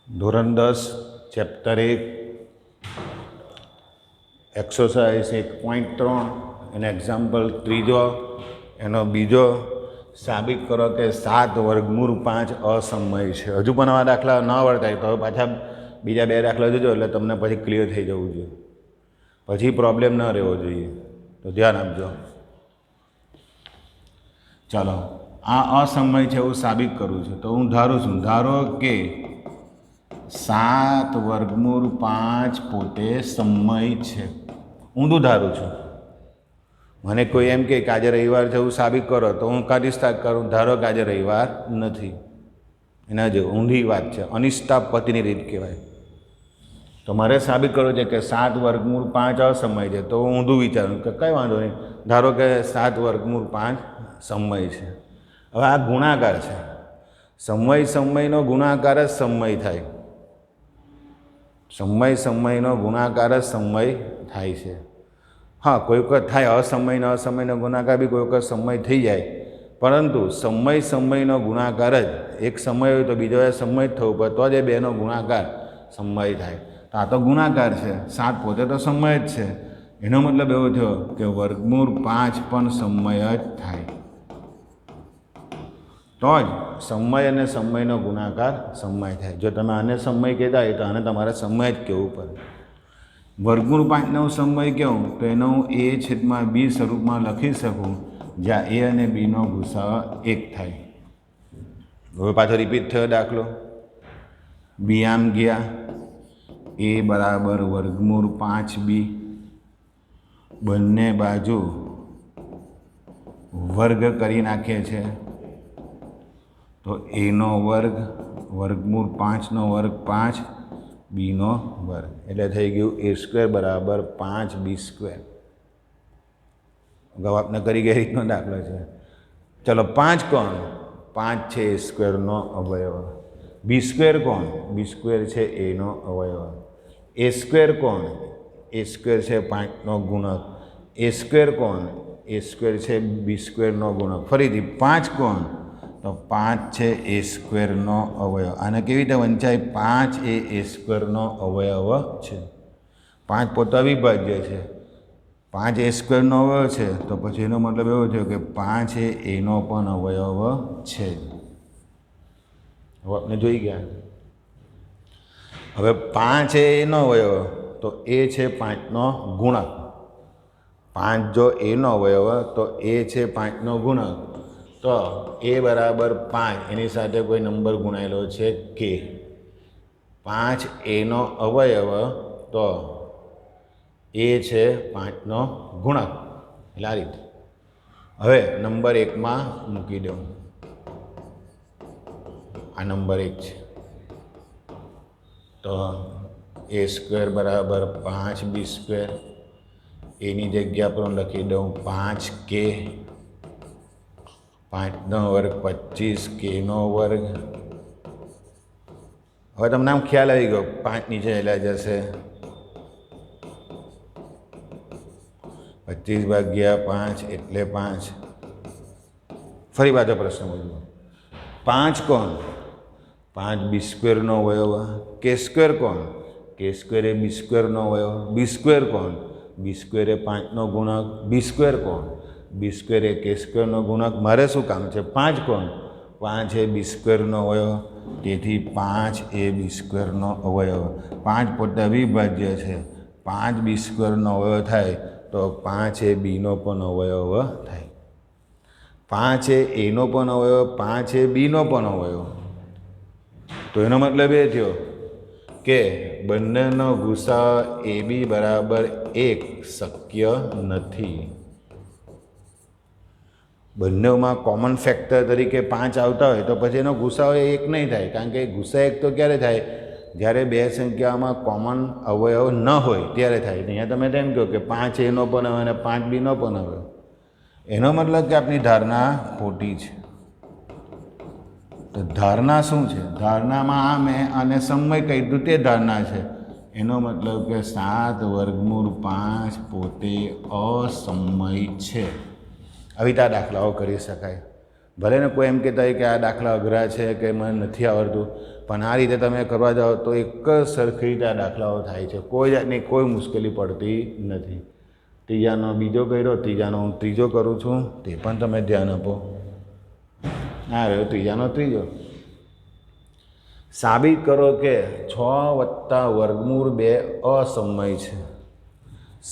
ધોરણ 10 chapter 1 exercise 1.3 એનો example ત્રીજો એનો બીજો સાબિત કરો કે 7 વર્ગમૂળ 5 અસમય છે. હજુ પણ આવા દાખલા ન આવડતા તો પાછા બીજા 2 દાખલા જોજો એટલે તમને પછી ક્લિયર થઈ જવું જોઈએ, પછી પ્રોબ્લેમ ન રહેવો જોઈએ. તો ધ્યાન આપજો. ચાલો, આ અસમય છે એવું સાબિત કરવું છે તો હું ધારું છું, ધારો કે 7 વર્ગમૂળ 5 પોતે સમય છે. ઊંધું ધારું છું. મને કોઈ એમ કે આજે રવિવાર છે એવું સાબિત કરો તો હું કાઢી સ્ટાર્ટ કરું, ધારો કે આજે રવિવાર નથી. એના જે ઊંધી વાત છે, અનિષ્ટાપતિની રીત કહેવાય. તો મારે સાબિત કરવું છે કે 7 વર્ગમૂળ 5 અસમય છે તો હું ઊંધું વિચારું કે કંઈ વાંધો નહીં, ધારો કે 7 વર્ગમૂળ 5 સમય છે. હવે આ ગુણાકાર છે, સમયનો ગુણાકાર જ સમય થાય. સમયનો ગુણાકાર જ સમય થાય છે. હા, કોઈ વખત થાય અસમયનો ગુણાકાર બી કોઈ વખત સમય થઈ જાય, પરંતુ સમયનો ગુણાકાર જ, એક સમય હોય તો બીજો સમય જ થવું પડે તો જ એ બેનો ગુણાકાર સમય થાય. તો આ તો ગુણાકાર છે, 7 પોતે તો સમય જ છે. એનો મતલબ એવો થયો કે વર્ગમૂળ 5 પણ સમય જ થાય. તો જ સમય અને સમયનો ગુણાકાર સમય થાય. જો તમે આને સમય કહેતા હોય તો આને તમારે સમય જ કહેવું પડે. વર્ગમૂળ 5નો સમય કહું તો એનો હું a/b સ્વરૂપમાં લખી શકું, જ્યાં a અને bનો ગુસાઅ 1 થાય. હવે પાછો રિપીટ થયો દાખલો. b આમ ગયા, a બરાબર વર્ગમૂળ 5b, બંને બાજુ વર્ગ કરી નાખીએ છે તો એનો વર્ગ, વર્ગમૂળ 5નો વર્ગ 5, બીનો વર્ગ, એટલે થઈ ગયું a² બરાબર 5b². અગાઉ આપણે કરી ગયા રીતનો દાખલો છે. ચલો, 5 કોણ? 5 છે a²નો અવયવ. b² કોણ? b² છે એનો અવયવ. a² કોણ? a² છે 5નો ગુણક. a² કોણ? a² છે b²નો ગુણક. ફરીથી 5 કોણ? તો 5 છે a²નો અવયવ. આને કેવી રીતે વંચાય? 5 એ a²નો અવયવ છે. 5 પોતે અવિભાજ્ય છે, 5 a²નો અવયવ છે તો પછી એનો મતલબ એવો થયો કે 5 એ એનો પણ અવયવ છે. હવે આપણે જોઈ ગયા. હવે 5 એ એનો અવયવ તો એ છે 5નો ગુણક. 5 જો એનો અવયવ તો એ છે 5નો ગુણક. તો a બરાબર 5, એની સાથે કોઈ નંબર ગુણાયેલો છે k. 5 એનો અવયવ તો એ છે 5નો ગુણક. એટલે આ રીતે. હવે નંબર 1માં મૂકી દઉં. આ નંબર 1 છે તો a² બરાબર 5b². એની જગ્યા પર હું લખી દઉં 5k. 5નો વર્ગ 25, kનો વર્ગ. હવે તમને આમ ખ્યાલ આવી ગયો, 5 નીચે એલા જશે 25 ભાગ્યા 5 એટલે 5. ફરી પાછો પ્રશ્ન બોલું. 5 કોણ? 5 b²નો અવયવ. k² કોણ? k² એ b²નો અવયવ. b² કોણ? b² એ 5નો ગુણક. b² કોણ? b² એ k²નો ગુણક. મારે શું કામ છે? 5 કોણ? 5 એ b²નો અવયવ. તેથી 5 એ b²નો અવયવ. 5 પોતે અવિભાજ્ય છે, 5 b²નો અવયવ થાય તો 5 એ bનો પણ અવયવ થાય. 5 એ એનો પણ અવયવ, 5 એ બીનો પણ અવયવ. તો એનો મતલબ એ થયો કે બંનેનો ગુસાઅ ab બરાબર 1 શક્ય નથી. બંનેમાં કોમન ફેક્ટર તરીકે 5 આવતા હોય તો પછી એનો ગુસાઅ 1 નહીં થાય, કારણ કે ગુસાઅ 1 તો ક્યારે થાય? જ્યારે 2 સંખ્યામાં કોમન અવયવ ન હોય ત્યારે થાય. અહીંયા તમે તેમ કહો કે 5 એનો પણ અવયવ અને 5 બીનો પણ અવયવ. એનો મતલબ કે આપણી ધારણા ખોટી છે. તો ધારણા શું છે? ધારણામાં આ મેં આને સમય કહી દીધું તે ધારણા છે. એનો મતલબ કે 7 વર્ગમૂળ 5 પોતે અસમય છે. આવી રીતે દાખલાઓ કરી શકાય. ભલે ને કોઈ એમ કહેતા હોય કે આ દાખલા અઘરા છે કે મને નથી આવડતું, પણ આ રીતે તમે કરવા જાઓ તો એક જ સરખી રીતે આ દાખલાઓ થાય છે, કોઈ જાતની કોઈ મુશ્કેલી પડતી નથી. ત્રીજાનો બીજો કર્યો, ત્રીજાનો હું ત્રીજો કરું છું, તે પણ તમે ધ્યાન આપો. આ રહ્યો ત્રીજાનો ત્રીજો. સાબિત કરો કે 6 + વર્ગમૂળ 2 અસમય છે.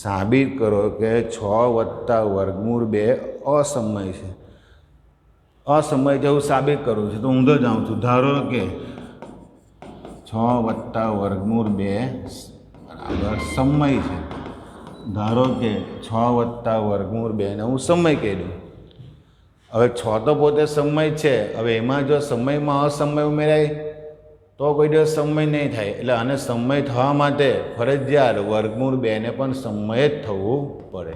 સાબિત કરો કે 6 + વર્ગમૂળ 2 અસમય છે. અસમય જેવું સાબિત કરવું છે તો ઊંધો જાઉં છું. ધારો કે 6 + વર્ગમૂળ 2 બરાબર સમય છે. ધારો કે 6 + વર્ગમૂળ 2 ને હું સમય કહી દઉં. હવે 6 તો પોતે સમય છે, હવે એમાં જો સમયમાં અસમય ઉમેરાય તો કોઈ દિવસ સમય નહીં થાય. એટલે આને સમય થવા માટે ફરજિયાત વર્ગમૂળ 2 ને પણ સમય જ થવું પડે.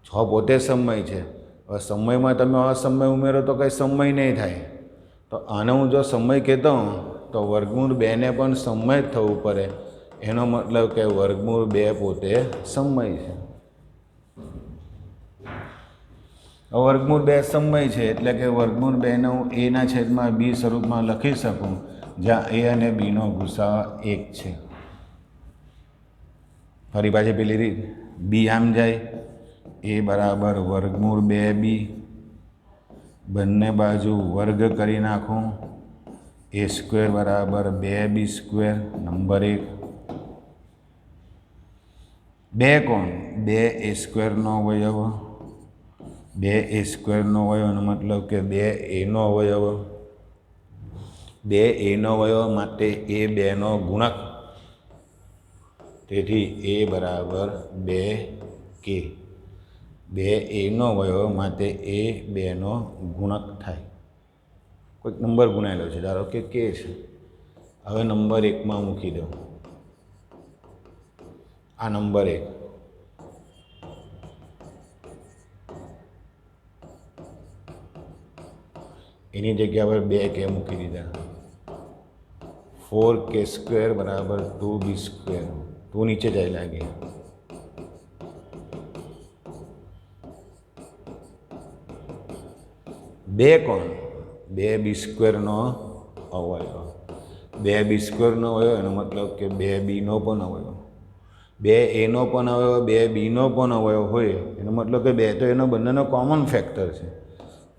6 પોતે સમય છે, હવે સમયમાં તમે અસમય ઉમેરો તો કંઈ સમય નહીં થાય. તો આને હું જો સમય કહેતો હોઉં તો વર્ગમૂળ 2 ને પણ સમય જ થવું પડે. એનો મતલબ કે વર્ગમૂળ 2 પોતે સમય છે. વર્ગમૂળ 2 સમય છે એટલે કે વર્ગમૂળ 2 ને હું એના છેદમાં બી સ્વરૂપમાં લખી શકું, જ્યાં એ અને બીનો ગુસાઅ 1 છે. ફરી પાછી પેલી રીત, બી આમ જાય, એ બરાબર વર્ગમૂળ 2b, બંને બાજુ વર્ગ કરી નાખું, a² બરાબર 2b², નંબર 1. 2 કોણ? 2a² નો અવયવ, 2a² નો અવયવનો મતલબ કે 2a નો અવયવ. 2a નો અવયવ માટે a 2 નો ગુણક, તેથી a બરાબર 2k. 2a નો અવયવ માટે a 2 નો ગુણક થાય. કોઈક નંબર ગુણાયેલો છે, ધારો કે k છે. હવે નંબર 1માં મૂકી દો. આ નંબર 1, એની જગ્યા પર 2k મૂકી દીધા. 4k² બરાબર 2b². 2 નીચે જાય લાગે. 2 કોણ? 2b² નો અવયવ. 2b² નો અવયવ એનો મતલબ કે 2b નો પણ અવયવ. 2a નો પણ અવયવ, 2b નો પણ અવયવ હોય એનો મતલબ કે 2 તો એનો બંનેનો કોમન ફેક્ટર છે.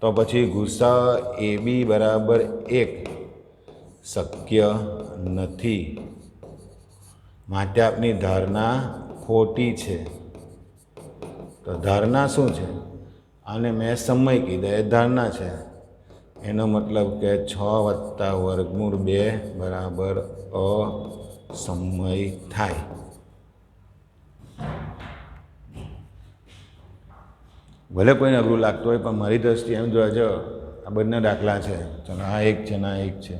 તો પછી ગુસાઅ ab બરાબર 1 શક્ય નથી. માટે આપની ધારણા ખોટી છે. તો ધારણા શું છે? આને મેં સમય કીધા, એ ધારણા છે. એનો મતલબ કે 6 + વર્ગમૂળ 2 બરાબર અસમય થાય. ભલે કોઈને અઘરું લાગતું હોય, પણ મારી દ્રષ્ટિએ એમ જોવા જો આ બંને દાખલા છે. ચાલો આ 1 છે ને આ 1 છે.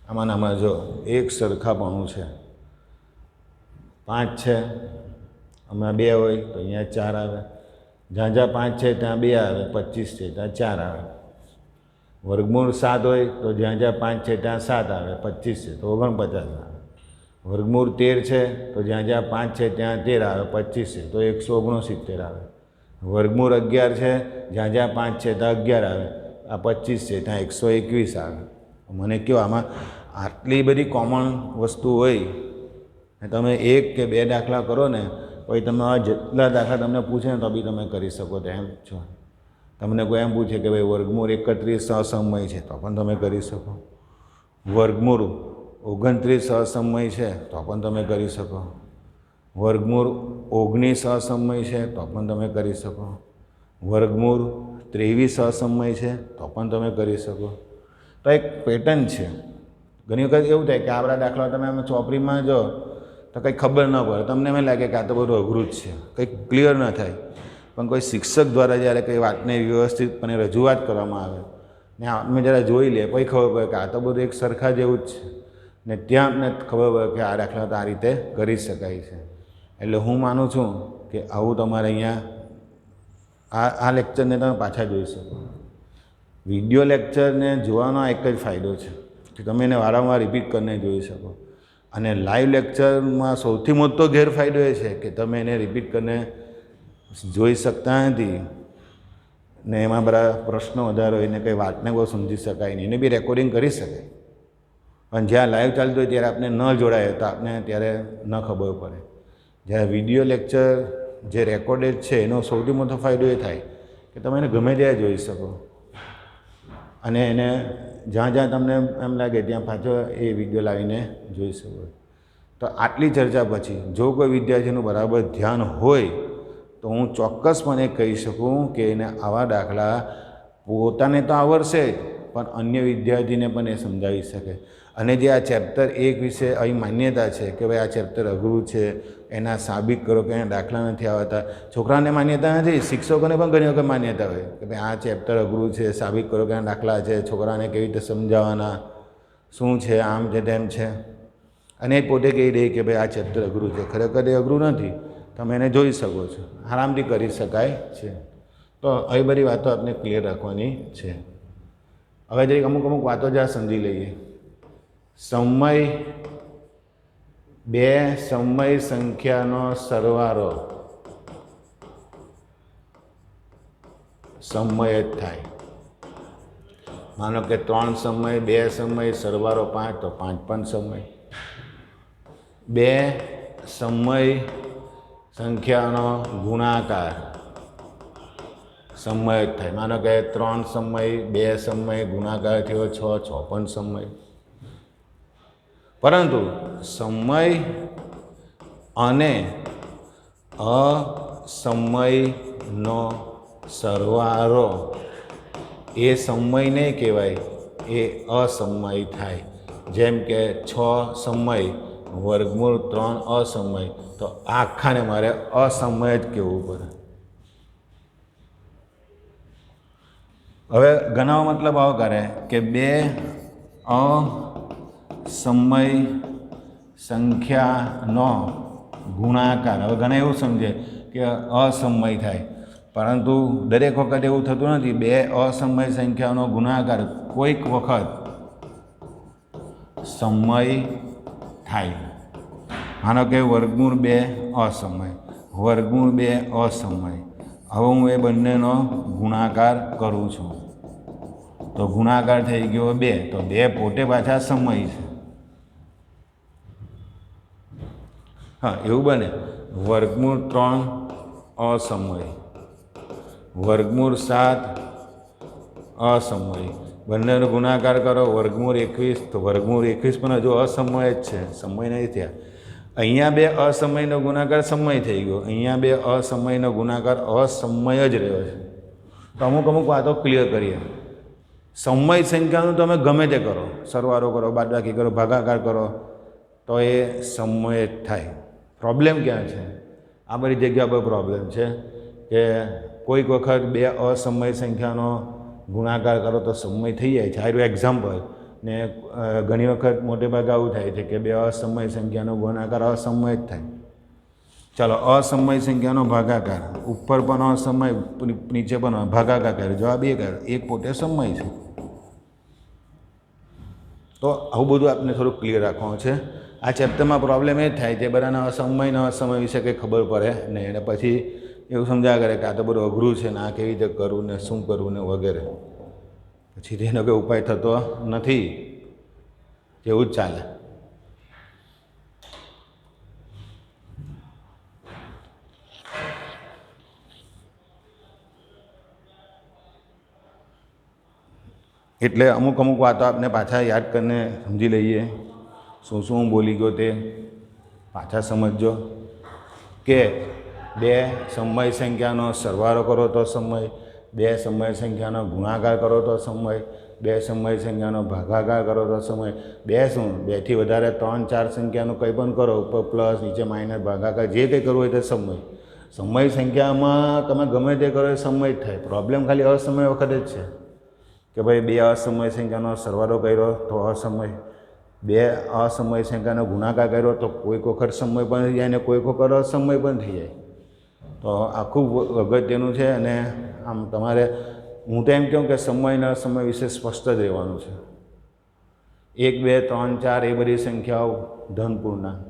આમાં જો એક સરખાપણું છે. 5 છે, હમણાં 2 હોય તો અહીંયા 4 આવે. જ્યાં જ્યાં 5 છે ત્યાં 2 આવે, 25 છે ત્યાં 4 આવે. વર્ગમૂળ 7 હોય તો જ્યાં જ્યાં 5 છે ત્યાં 7 આવે, 25 છે તો 49 આવે. વર્ગમૂળ 13 છે તો જ્યાં જ્યાં 5 છે ત્યાં 13 આવે, 25 છે તો 169 આવે. વર્ગમૂળ 11 છે, જ્યાં જ્યાં 5 છે ત્યાં 11 આવે, આ 25 છે ત્યાં 121 આવે. મને કહો આમાં આટલી બધી કોમન વસ્તુ હોય ને તમે 1 કે 2 દાખલા કરો ને, પછી તમે આ જેટલા દાખલા તમને પૂછે ને તો બી તમે કરી શકો તેમ છો. તમને કોઈ એમ પૂછે કે ભાઈ વર્ગમૂળ 31 અસમય છે તો પણ તમે કરી શકો. વર્ગમૂળ 29 અસમય છે તો પણ તમે કરી શકો. વર્ગમૂળ 19 અસમય છે તો પણ તમે કરી શકો. વર્ગમૂળ 23 અસમય છે તો પણ તમે કરી શકો. તો એક પેટર્ન છે. ઘણી વખત એવું થાય કે આપણા દાખલા તમે અમે ચોપડીમાં જો તો કંઈ ખબર ન પડે, તમને એમ લાગે કે આ તો બધું અઘરું જ છે, કંઈક ક્લિયર ન થાય. પણ કોઈ શિક્ષક દ્વારા જ્યારે કંઈ વાતને વ્યવસ્થિતપણે રજૂઆત કરવામાં આવે ને આપણે જ્યારે જોઈ લે પછી ખબર પડે કે આ તો બધું એક સરખા જેવું જ છે. ને ત્યાં આપને ખબર પડે કે આ દાખલા તો આ રીતે કરી શકાય છે. એટલે હું માનું છું કે આવું તમારે અહીંયા આ લેક્ચરને તમે પાછા જોઈ શકો. વિડીયો લેક્ચરને જોવાનો એક જ ફાયદો છે કે તમે એને વારંવાર રિપીટ કરીને જોઈ શકો. અને લાઈવ લેક્ચરમાં સૌથી મોટો ગેરફાયદો એ છે કે તમે એને રિપીટ કરીને જોઈ શકતા નથી. ને એમાં બધા પ્રશ્નો વધારે હોય ને કંઈ વાતને બહુ સમજી શકાય નહીં, એને બી રેકોર્ડિંગ કરી શકાય, પણ જ્યાં લાઈવ ચાલતું હોય ત્યારે આપણે ન જોડાય તો આપણે ત્યારે ન ખબર પડે. જ્યારે વિડીયો લેક્ચર જે રેકોર્ડેડ છે એનો સૌથી મોટો ફાયદો એ થાય કે તમે એને ગમે ત્યાં જોઈ શકો અને એને જ્યાં જ્યાં તમને એમ લાગે ત્યાં પાછો એ વિડીયો લાવીને જોઈ શકો. તો આટલી ચર્ચા પછી જો કોઈ વિદ્યાર્થીનું બરાબર ધ્યાન હોય તો હું ચોક્કસપણે કહી શકું કે એને આવા દાખલા પોતાને તો આવડશે જ, પણ અન્ય વિદ્યાર્થીને પણ એ સમજાવી શકે. અને જે આ ચેપ્ટર 1 વિશે અહીં માન્યતા છે કે ભાઈ આ ચેપ્ટર અઘરું છે, એના સાબિત કરો કે એના દાખલા નથી આવતા. છોકરાને માન્યતા નથી, શિક્ષકોને પણ ઘણી વખત માન્યતા હોય કે ભાઈ આ ચેપ્ટર અઘરું છે, સાબિત કરો કે એના દાખલા છે, છોકરાને કેવી રીતે સમજાવવાના, શું છે, આમ છે તેમ છે. અને એ પોતે કહી દે કે ભાઈ આ ચેપ્ટર અઘરું છે. ખરેખર એ અઘરું નથી, તમે એને જોઈ શકો છો, આરામથી કરી શકાય છે. તો આવી બધી વાતો આપણે ક્લિયર રાખવાની છે. હવે જરીક અમુક વાતો જ સમજી લઈએ. સમય, બે સમય સંખ્યાનો સરવાળો સમય જ થાય. માનો કે 3 સમય, 2 સમય, સરવાળો 5 તો 5 પણ સમય. બે સમય સંખ્યાનો ગુણાકાર સમય જ થાય. માનો કે 3 સમય, 2 સમય ગુણાકાર થયો 6, 6 પણ સમય. પરંતુ સમય અને અસમયનો સરવાળો એ સમય નહીં કહેવાય, એ અસમય થાય. જેમ કે 6 સમય વર્ગમૂળ 3 અસમય, તો આખાને મારે અસમય જ કહેવું પડે. હવે ગણાવવા મતલબ આવો કરે કે 2 અસમય સંખ્યાનો ગુણાકાર. હવે ઘણા એવું સમજે કે અસમય થાય, પરંતુ દરેક વખત એવું થતું નથી. 2 અસમય સંખ્યાનો ગુણાકાર કોઈક વખત સમય થાય. માનો કે વર્ગમૂળ 2 અસમય, વર્ગમૂળ 2 અસમય. હવે હું એ બંનેનો ગુણાકાર કરું છું તો ગુણાકાર થઈ ગયો 2, તો 2 પોતે પાછા સમય છે. હા, એવું બને. વર્ગમૂળ 3 અસમય, વર્ગમૂળ 7 અસમય. બંનેનો ગુણાકાર કરો, વર્ગમૂળ 21, તો વર્ગમૂળ 21 પણ હજુ અસમય જ છે, સમય નહીં થયા. અહીંયા 2 અસમયનો ગુણાકાર સમય થઈ ગયો, અહીંયા 2 અસમયનો ગુણાકાર અસમય જ રહ્યો છે. તો અમુક વાતો ક્લિયર કરીએ. સમય સંખ્યાનું તમે ગમે તે કરો, સરવાળો કરો, બાદબાકી કરો, ભાગાકાર કરો, તો એ સમય જ થાય. પ્રોબ્લેમ ક્યાં છે? આ બધી જગ્યા પર પ્રોબ્લેમ છે કે કોઈક વખત 2 અસમય સંખ્યાનો ગુણાકાર કરો તો સમય થઈ જાય છે. આનું એક્ઝામ્પલ. ને ઘણી વખત મોટે ભાગે આવું થાય છે કે 2 અસમય સંખ્યાનો ગુણાકાર અસમય જ થાય. ચાલો, અસમય સંખ્યાનો ભાગાકાર, ઉપર પણ અસમય, નીચે પણ ભાગાકાર કરે, જવાબ 1. 1 પોતે સમય છે. તો આવું બધું આપણે થોડુંક ક્લિયર રાખવાનું છે. આ ચેપ્ટરમાં પ્રોબ્લેમ એ જ થાય છે બધાના અસમય વિશે કંઈ ખબર પડે નહીં, અને પછી એવું સમજાયા કરે કે આ તો બધું અઘરું છે ને આ કેવી રીતે કરવું ને શું કરવું ને વગેરે. પછી તેનો કોઈ ઉપાય થતો નથી, એવું જ ચાલે. એટલે અમુક વાતો આપણે પાછા યાદ કરીને સમજી લઈએ. શું હું બોલી ગયો તે પાછા સમજજો કે 2 સમય સંખ્યાનો સરવાળો કરો તો સમય, 2 સમય સંખ્યાનો ગુણાકાર કરો તો સમય, 2 સમય સંખ્યાનો ભાગાકાર કરો તો સમય. 2 શું, 2 થી વધારે 3, 4 સંખ્યાનું કંઈ પણ કરો, ઉપર પ્લસ, નીચે માઇનસ, ભાગાકાર, જે કંઈ કરવું હોય તે સમય. સમય સંખ્યામાં તમે ગમે તે કરો એ સમય જ થાય. પ્રોબ્લેમ ખાલી અસમય વખતે જ છે કે ભાઈ 2 અસમય સંખ્યાનો સરવાળો કર્યો તો અસમય, 2 અસમય સંખ્યાનો ગુણાકાર કર્યો તો કોઈક વખત સમય પણ થઈ જાય અને કોઈક વખત અસમય પણ થઈ જાય. તો આ ખૂબ અગત્યનું છે. અને આમ તમારે, હું તો એમ કહું કે સમય અને અસમય વિશે સ્પષ્ટ જ રહેવાનું છે. 1, 2, 3, 4 એ બધી સંખ્યાઓ ધનપૂર્ણાંક,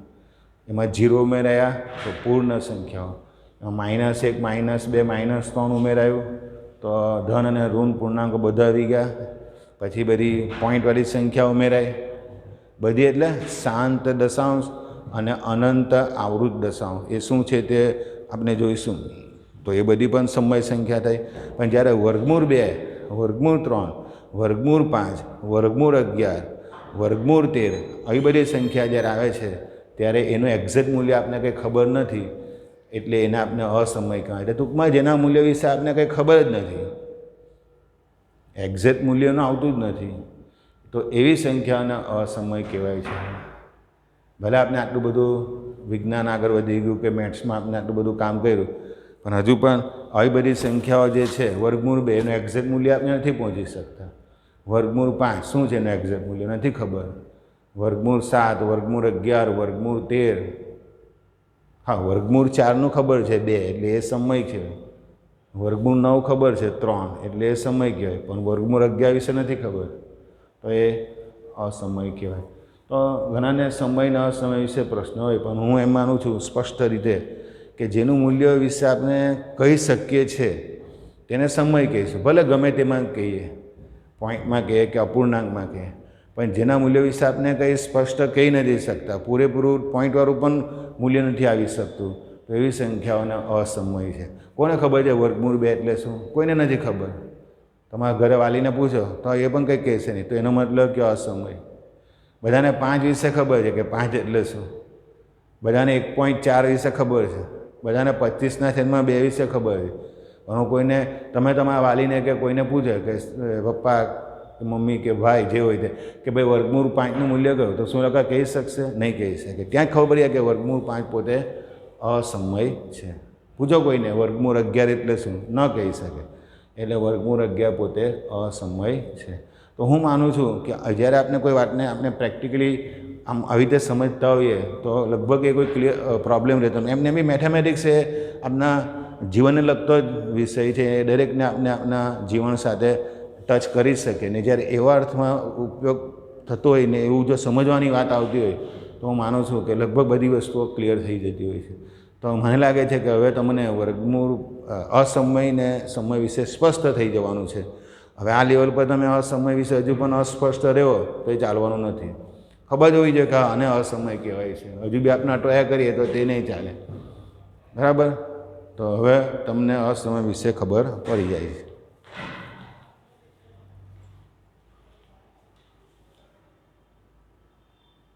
એમાં 0 ઉમેરાયા તો પૂર્ણ સંખ્યાઓ, -1, -2, -3 ઉમેરાયું તો ધન અને ઋણ પૂર્ણાંકો બધા આવી ગયા. પછી બધી પોઈન્ટવાળી સંખ્યા ઉમેરાય, બધી એટલે શાંત દશાંશ અને અનંત આવૃત દશાંશ. એ શું છે તે આપણે જોઈશું. તો એ બધી પણ સમય સંખ્યા થઈ. પણ જ્યારે વર્ગમૂળ 2, વર્ગમૂળ 3, વર્ગમૂળ 5, વર્ગમૂળ 11, વર્ગમૂળ 13 આવી બધી સંખ્યા જ્યારે આવે છે ત્યારે એનું એક્ઝેક્ટ મૂલ્ય આપને કંઈ ખબર નથી, એટલે એને આપણે અસમય કહેવાય. એટલે ટૂંકમાં જેના મૂલ્ય વિશે આપને કંઈ ખબર જ નથી, એક્ઝેક્ટ મૂલ્યનું આવતું જ નથી, તો એવી સંખ્યાને અસમય કહેવાય છે. ભલે આપણે આટલું બધું વિજ્ઞાન આગળ વધી ગયું કે મેથ્સમાં આપણે આટલું બધું કામ કર્યું, પણ હજુ પણ આવી બધી સંખ્યાઓ જે છે વર્ગમૂળ 2 એનું એક્ઝેક્ટ મૂલ્ય આપણે નથી પહોંચી શકતા. વર્ગમૂળ 5 શું છે એનું એક્ઝેક્ટ મૂલ્ય નથી ખબર. વર્ગમૂળ 7, વર્ગમૂળ 11, વર્ગમૂળ 13, હા વર્ગમૂળ 4નું ખબર છે 2 એટલે એ સમય છે. વર્ગમૂળ 9 ખબર છે 3 એટલે એ સમય કહેવાય, પણ વર્ગમૂળ 11 વિશે નથી ખબર, તો એ અસમય કહેવાય. તો ઘણાને સમય અને અસમય વિશે પ્રશ્ન હોય, પણ હું એમ માનું છું સ્પષ્ટ રીતે કે જેનું મૂલ્ય વિશે આપણે કહી શકીએ છીએ તેને સમય કહીશું. ભલે ગમે તેમાં કહીએ, પોઈન્ટમાં કહીએ કે અપૂર્ણાંકમાં કહીએ, પણ જેના મૂલ્ય વિશે આપણે કંઈ સ્પષ્ટ કહી નથી શકતા, પૂરેપૂરું પોઈન્ટવાળું પણ મૂલ્ય નથી આવી શકતું, તો એવી સંખ્યાઓને અસમય છે. કોને ખબર છે વર્ગમૂળ 2 એટલે શું? કોઈને નથી ખબર. તમારા ઘરે વાલીને પૂછો તો એ પણ કંઈ કહેશે નહીં, તો એનો મતલબ કે અસમય. બધાને 5 વિશે ખબર છે કે 5 એટલે શું, બધાને 1.4 વિશે ખબર છે, બધાને 25/2 વિશે ખબર છે, પણ કોઈને તમે તમારા વાલીને કે કોઈને પૂછે કે પપ્પા મમ્મી કે ભાઈ જે હોય તે કે ભાઈ વર્ગમૂળ 5નું મૂલ્ય કયું, તો શું લોકો કહી શકશે? નહીં કહી શકે. ક્યાંક ખબર પડી કે વર્ગમૂળ 5 પોતે અસમય છે. પૂછો કોઈને વર્ગમૂળ 11 એટલે શું, ન કહી શકે. એટલે વર્ગમૂળ 11 પોતે અસમય છે. તો હું માનું છું કે જ્યારે આપણે કોઈ વાતને આપણે પ્રેક્ટિકલી આમ આવી રીતે સમજતા હોઈએ તો લગભગ એ કોઈ ક્લિયર પ્રોબ્લેમ રહેતો નથી. એમને બી મેથેમેટિક્સ એ આપણા જીવનને લગતો જ વિષય છે, એ દરેકને આપણે આપણા જીવન સાથે ટચ કરી શકે ને. જ્યારે એવા અર્થમાં ઉપયોગ થતો હોય ને એવું જો સમજવાની વાત આવતી હોય તો હું માનું છું કે લગભગ બધી વસ્તુઓ ક્લિયર થઈ જતી હોય છે. તો મને લાગે છે કે હવે તમને વર્ગમૂળ અસમય ને સમય વિશે સ્પષ્ટ થઈ જવાનું છે. હવે આ લેવલ પર તમે અસમય વિશે હજુ પણ અસ્પષ્ટ રહ્યો તો એ ચાલવાનું નથી. ખબર જ હોવી જોઈએ કે આને અસમય કહેવાય છે. હજુ બી આપણે ટ્રાય કરીએ તો તે નહીં ચાલે, બરાબર? તો હવે તમને અસમય વિશે ખબર પડી જાય છે.